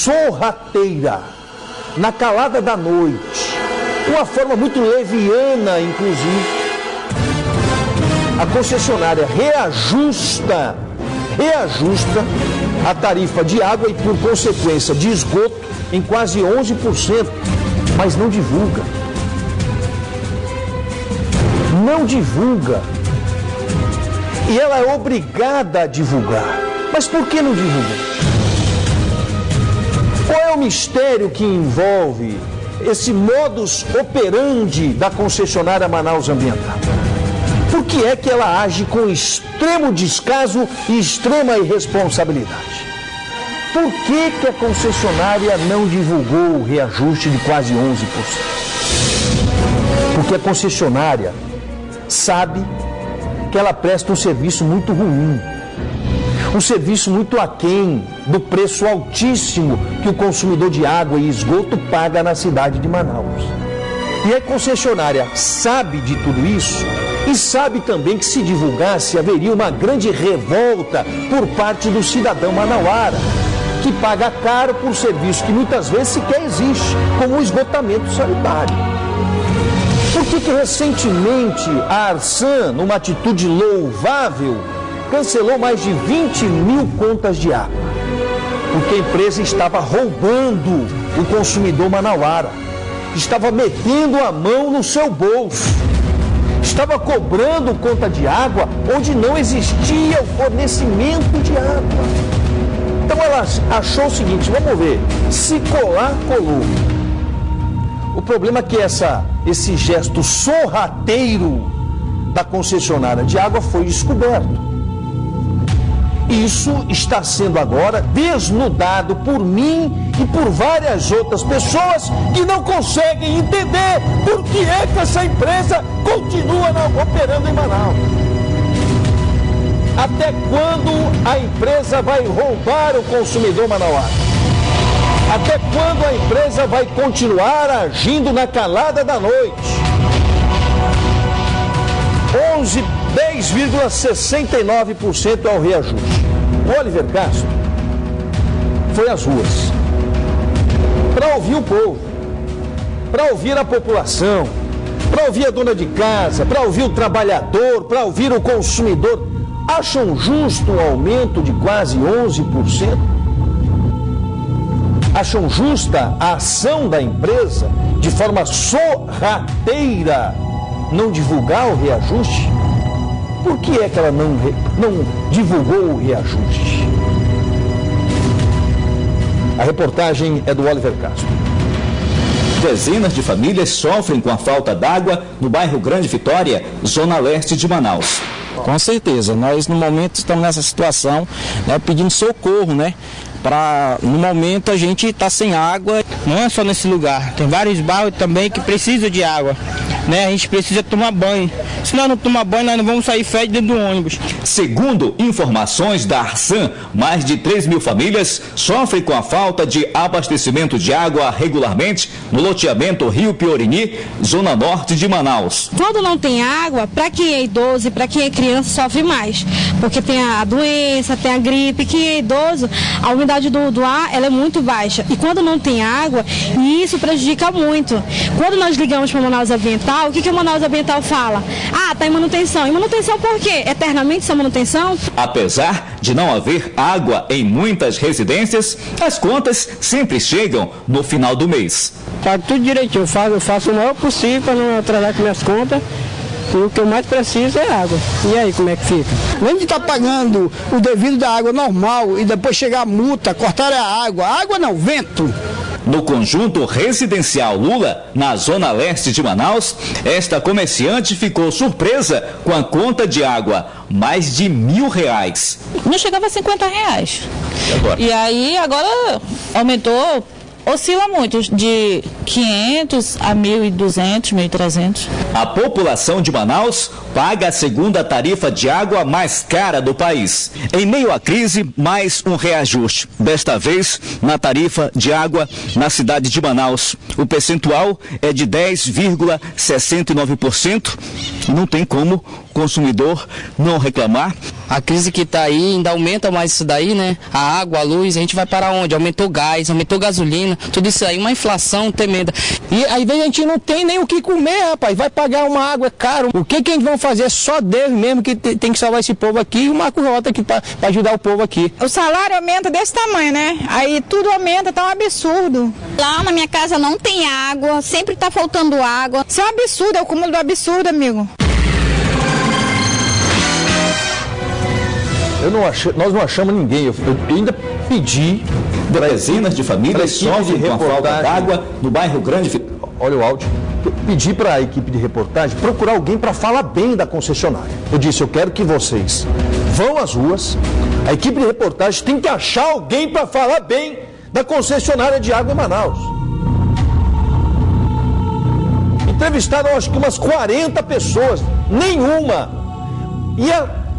sorrateira, na calada da noite, uma forma muito leviana, inclusive, a concessionária reajusta a tarifa de água e, por consequência, de esgoto em quase 11%, mas não divulga. Não divulga. E ela é obrigada a divulgar. Mas por que não divulga? Qual é o mistério que envolve esse modus operandi da concessionária Manaus Ambiental? Por que é que ela age com extremo descaso e extrema irresponsabilidade? Por que que a concessionária não divulgou o reajuste de quase 11%? Porque a concessionária sabe que ela presta um serviço muito ruim, um serviço muito aquém do preço altíssimo que o consumidor de água e esgoto paga na cidade de Manaus. E a concessionária sabe de tudo isso e sabe também que, se divulgasse, haveria uma grande revolta por parte do cidadão manauara, que paga caro por serviço que muitas vezes sequer existe, como o esgotamento sanitário. Por que recentemente a Arsan, numa atitude louvável, cancelou mais de 20 mil contas de água? Porque a empresa estava roubando o consumidor manauara, estava metendo a mão no seu bolso, estava cobrando conta de água onde não existia o fornecimento de água. Então ela achou o seguinte: vamos ver, se colar, colou. O problema é que esse gesto sorrateiro da concessionária de água foi descoberto. Isso está sendo agora desnudado por mim e por várias outras pessoas que não conseguem entender por que é que essa empresa continua operando em Manaus. Até quando a empresa vai roubar o consumidor manauara? Até quando a empresa vai continuar agindo na calada da noite? 10,69% é o reajuste. O Oliver Castro foi às ruas para ouvir o povo, para ouvir a população, para ouvir a dona de casa, para ouvir o trabalhador, para ouvir o consumidor. Acham justo um aumento de quase 11%? Acham justa a ação da empresa de forma sorrateira não divulgar o reajuste? Por que é que ela não divulgou o reajuste? A reportagem é do Oliver Castro. Dezenas de famílias sofrem com a falta d'água no bairro Grande Vitória, zona leste de Manaus. Com certeza, nós no momento estamos nessa situação, né, pedindo socorro, né? No momento a gente está sem água. Não é só nesse lugar, tem vários bairros também que precisam de água, né? A gente precisa tomar banho. Se nós não tomar banho, nós não vamos sair fede dentro do ônibus. Segundo informações da Arsan, mais de 3 mil famílias sofrem com a falta de abastecimento de água regularmente no loteamento Rio Piorini, zona norte de Manaus. Quando não tem água, para quem é idoso e para quem é criança sofre mais, porque tem a doença, tem a gripe. Quem é idoso, a umidade do ar ela é muito baixa, e quando não tem água, isso prejudica muito. Quando nós ligamos para a Manaus Ambiental, o que a Manaus Ambiental fala? Ah, está em manutenção. E manutenção por quê? Eternamente essa manutenção? Apesar de não haver água em muitas residências, as contas sempre chegam no final do mês. Pago tudo direitinho, eu faço o maior possível para não atrasar com minhas contas. E o que eu mais preciso é água. E aí, como é que fica? Além de estar pagando o devido da água normal e depois chegar a multa, cortar a água. Água não, vento. No conjunto residencial Lula, na zona leste de Manaus, esta comerciante ficou surpresa com a conta de água, mais de R$1.000. Não chegava a R$50. E aí, agora aumentou. Oscila muito, de 500 a 1.200, 1.300. A população de Manaus paga a segunda tarifa de água mais cara do país. Em meio à crise, mais um reajuste. Desta vez, na tarifa de água na cidade de Manaus. O percentual é de 10,69%. Não tem como consumidor não reclamar? A crise que está aí ainda aumenta mais isso daí, né? A água, a luz, a gente vai para onde? Aumentou gás, aumentou gasolina, tudo isso aí, uma inflação tremenda. E aí a gente não tem nem o que comer, rapaz. Vai pagar uma água, é caro. O que eles vão fazer? Só Deus mesmo que tem que salvar esse povo aqui e o Marcos Rota aqui para ajudar o povo aqui. O salário aumenta desse tamanho, né? Aí tudo aumenta, tá um absurdo. Lá na minha casa não tem água, sempre tá faltando água. Isso é um absurdo, é o cúmulo do absurdo, amigo. Nós não achamos ninguém. Eu ainda pedi. Dezenas de famílias sofrem com a falta d'água no bairro Grande. Olha o áudio. Eu pedi para a equipe de reportagem procurar alguém para falar bem da concessionária. Eu disse, eu quero que vocês vão às ruas. A equipe de reportagem tem que achar alguém para falar bem da concessionária de água em Manaus. Entrevistaram acho que umas 40 pessoas. Nenhuma.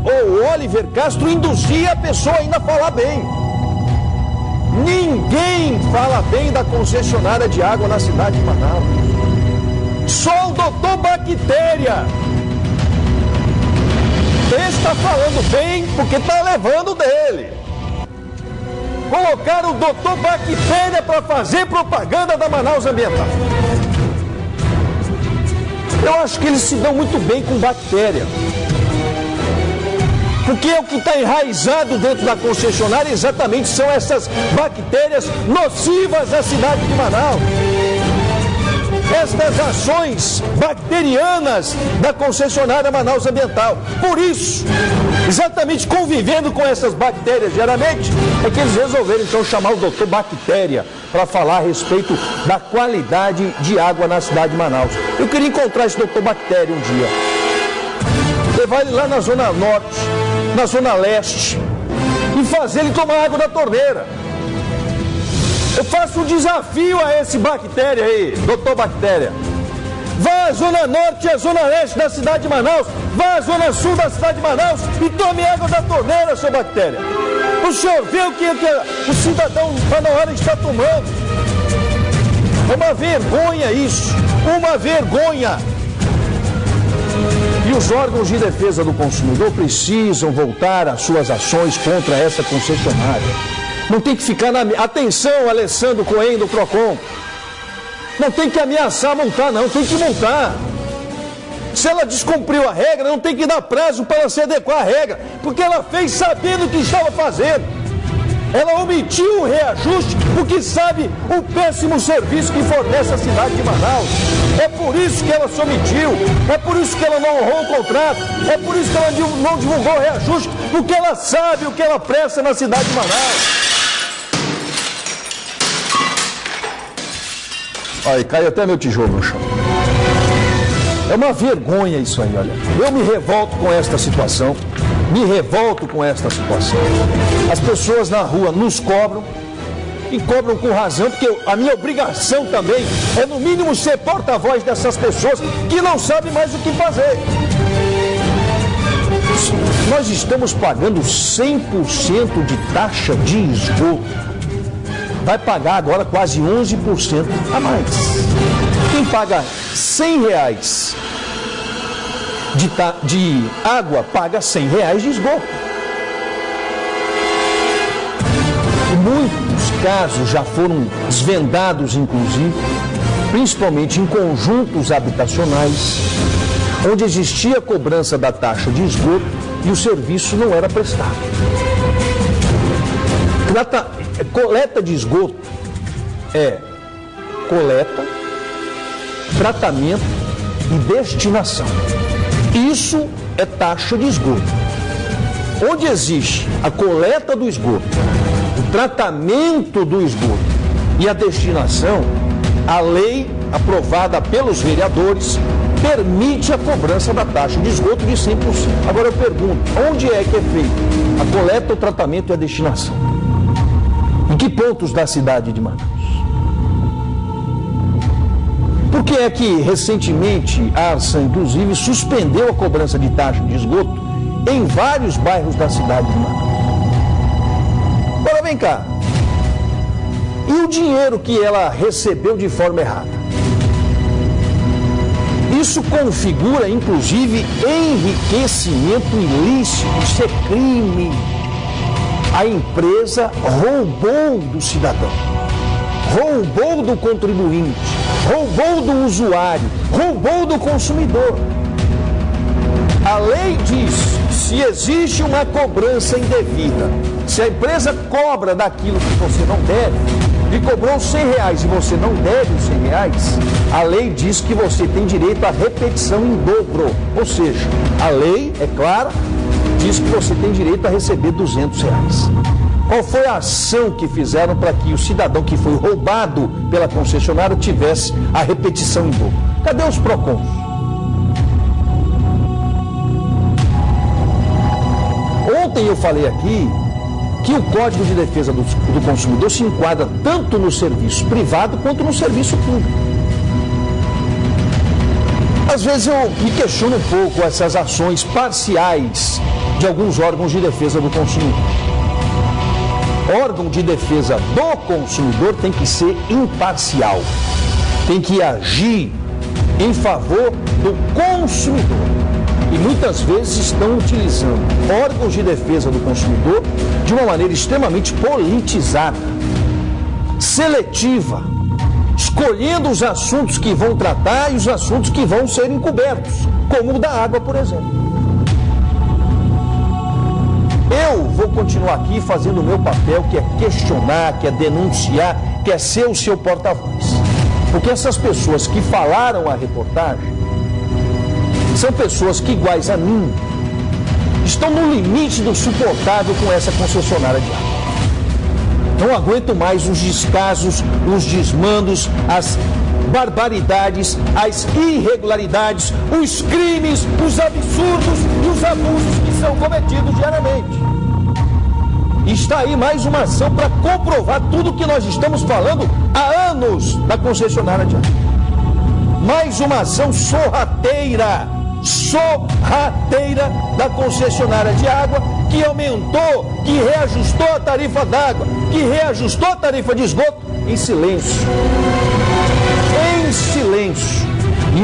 O Oliver Castro induzia a pessoa ainda a falar bem. Ninguém fala bem da concessionária de água na cidade de Manaus. Só o doutor Bactéria. Ele está falando bem porque está levando dele. Colocaram o doutor Bactéria para fazer propaganda da Manaus Ambiental. Eu acho que eles se dão muito bem com Bactéria. Porque o que está enraizado dentro da concessionária exatamente são essas bactérias nocivas à cidade de Manaus. Estas ações bacterianas da concessionária Manaus Ambiental. Por isso, exatamente convivendo com essas bactérias diariamente, é que eles resolveram então chamar o doutor Bactéria para falar a respeito da qualidade de água na cidade de Manaus. Eu queria encontrar esse doutor Bactéria um dia. Levar ele lá na Zona Norte, na Zona Leste, e fazer ele tomar água da torneira. Eu faço um desafio a esse Bactéria aí, doutor Bactéria. Vá à Zona Norte e à Zona Leste da cidade de Manaus, vá à Zona Sul da cidade de Manaus e tome água da torneira, seu Bactéria. O senhor vê o que o cidadão está na hora de estar tomando. É uma vergonha isso, uma vergonha. E os órgãos de defesa do consumidor precisam voltar às suas ações contra essa concessionária. Não tem que ficar na... Atenção, Alessandro Cohen do Procon. Não tem que ameaçar multar, não. Tem que multar. Se ela descumpriu a regra, não tem que dar prazo para ela se adequar à regra. Porque ela fez sabendo o que estava fazendo. Ela omitiu o reajuste porque sabe o péssimo serviço que fornece a cidade de Manaus. É por isso que ela se omitiu, é por isso que ela não honrou o contrato, é por isso que ela não divulgou o reajuste, porque ela sabe o que ela presta na cidade de Manaus. Olha, caiu até meu tijolo no chão. É uma vergonha isso aí, olha. Eu me revolto com esta situação. Me revolto com esta situação. As pessoas na rua nos cobram e cobram com razão, porque a minha obrigação também é, no mínimo, ser porta-voz dessas pessoas que não sabem mais o que fazer. Nós estamos pagando 100% de taxa de esgoto. Vai pagar agora quase 11% a mais. Quem paga R$100 de água, paga R$100 de esgoto. E muitos casos já foram desvendados, inclusive, principalmente em conjuntos habitacionais, onde existia cobrança da taxa de esgoto e o serviço não era prestado. Coleta de esgoto é coleta, tratamento e destinação. Isso é taxa de esgoto. Onde existe a coleta do esgoto, o tratamento do esgoto e a destinação, a lei aprovada pelos vereadores permite a cobrança da taxa de esgoto de 100%. Agora eu pergunto, onde é que é feito a coleta, o tratamento e a destinação? Em que pontos da cidade de Manaus? Por que é que recentemente a Arsan, inclusive, suspendeu a cobrança de taxa de esgoto em vários bairros da cidade de Manaus? Agora vem cá. E o dinheiro que ela recebeu de forma errada? Isso configura, inclusive, enriquecimento ilícito, isso é crime. A empresa roubou do cidadão, roubou do contribuinte, roubou do usuário, roubou do consumidor. A lei diz, se existe uma cobrança indevida, se a empresa cobra daquilo que você não deve, e cobrou R$100 e você não deve os R$100, a lei diz que você tem direito à repetição em dobro. Ou seja, a lei, é clara, diz que você tem direito a receber R$200. Qual foi a ação que fizeram para que o cidadão que foi roubado pela concessionária tivesse a repetição em dobro? Cadê os PROCONs? Ontem eu falei aqui que o Código de Defesa do Consumidor se enquadra tanto no serviço privado quanto no serviço público. Às vezes eu me questiono um pouco essas ações parciais de alguns órgãos de defesa do consumidor. Órgão de defesa do consumidor tem que ser imparcial, tem que agir em favor do consumidor. E muitas vezes estão utilizando órgãos de defesa do consumidor de uma maneira extremamente politizada, seletiva, escolhendo os assuntos que vão tratar e os assuntos que vão ser encobertos, como o da água, por exemplo. Eu vou continuar aqui fazendo o meu papel, que é questionar, que é denunciar, que é ser o seu porta-voz. Porque essas pessoas que falaram a reportagem são pessoas que, iguais a mim, estão no limite do suportável com essa concessionária de água. Não aguento mais os descasos, os desmandos, as barbaridades, as irregularidades, os crimes, os absurdos e os abusos que são cometidos diariamente. Está aí mais uma ação para comprovar tudo o que nós estamos falando há anos da concessionária de água. Mais uma ação sorrateira da concessionária de água, que aumentou, que reajustou a tarifa d'água, que reajustou a tarifa de esgoto em silêncio. Em silêncio.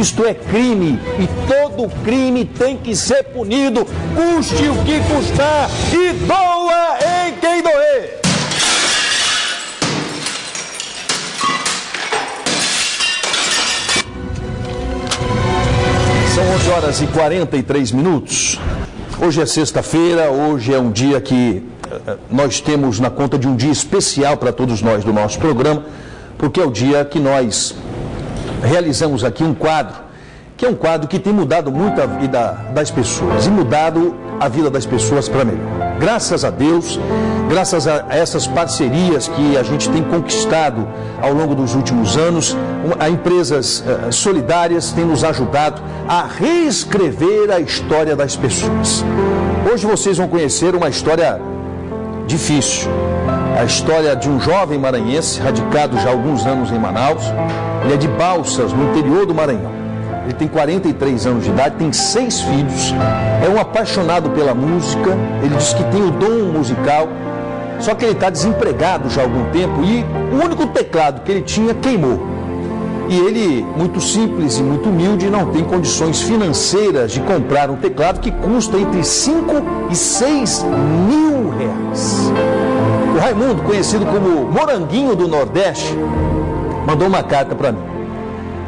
Isto é crime e todo crime tem que ser punido, custe o que custar e doa em quem doer. São 11 horas e 43 minutos. Hoje é sexta-feira, hoje é um dia que nós temos na conta de um dia especial para todos nós do nosso programa, porque é o dia que nós realizamos aqui um quadro, que é um quadro que tem mudado muito a vida das pessoas e mudado a vida das pessoas para melhor. Graças a Deus, graças a essas parcerias que a gente tem conquistado ao longo dos últimos anos, a empresas solidárias têm nos ajudado a reescrever a história das pessoas. Hoje vocês vão conhecer uma história difícil, a história de um jovem maranhense, radicado já há alguns anos em Manaus. Ele é de Balsas, no interior do Maranhão. Ele tem 43 anos de idade, tem 6 filhos, é um apaixonado pela música, ele diz que tem o dom musical, só que ele está desempregado já há algum tempo e o único teclado que ele tinha queimou. E ele, muito simples e muito humilde, não tem condições financeiras de comprar um teclado que custa entre 5 e 6 mil reais. O Raimundo, conhecido como Moranguinho do Nordeste, mandou uma carta para mim.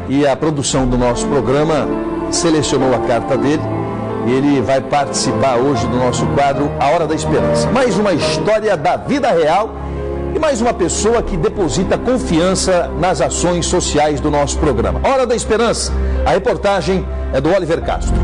E a produção do nosso programa selecionou a carta dele. E ele vai participar hoje do nosso quadro A Hora da Esperança. Mais uma história da vida real e mais uma pessoa que deposita confiança nas ações sociais do nosso programa. Hora da Esperança. A reportagem é do Oliver Castro.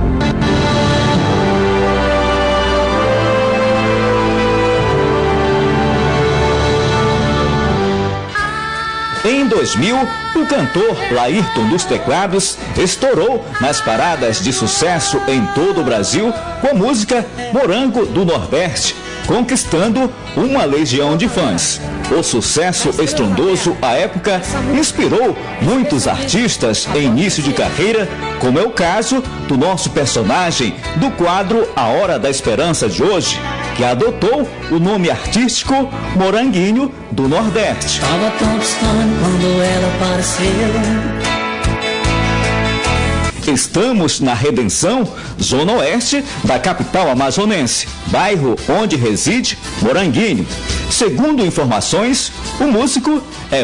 Em 2000, o cantor Laírton dos Teclados estourou nas paradas de sucesso em todo o Brasil com a música Morango do Nordeste, conquistando uma legião de fãs. O sucesso estrondoso à época inspirou muitos artistas em início de carreira, como é o caso do nosso personagem do quadro A Hora da Esperança de hoje, que adotou o nome artístico Moranguinho do Nordeste. Estava tão distante quando ela apareceu. Estamos na Redenção, zona oeste da capital amazonense, bairro onde reside Moranguinho. Segundo informações, o músico é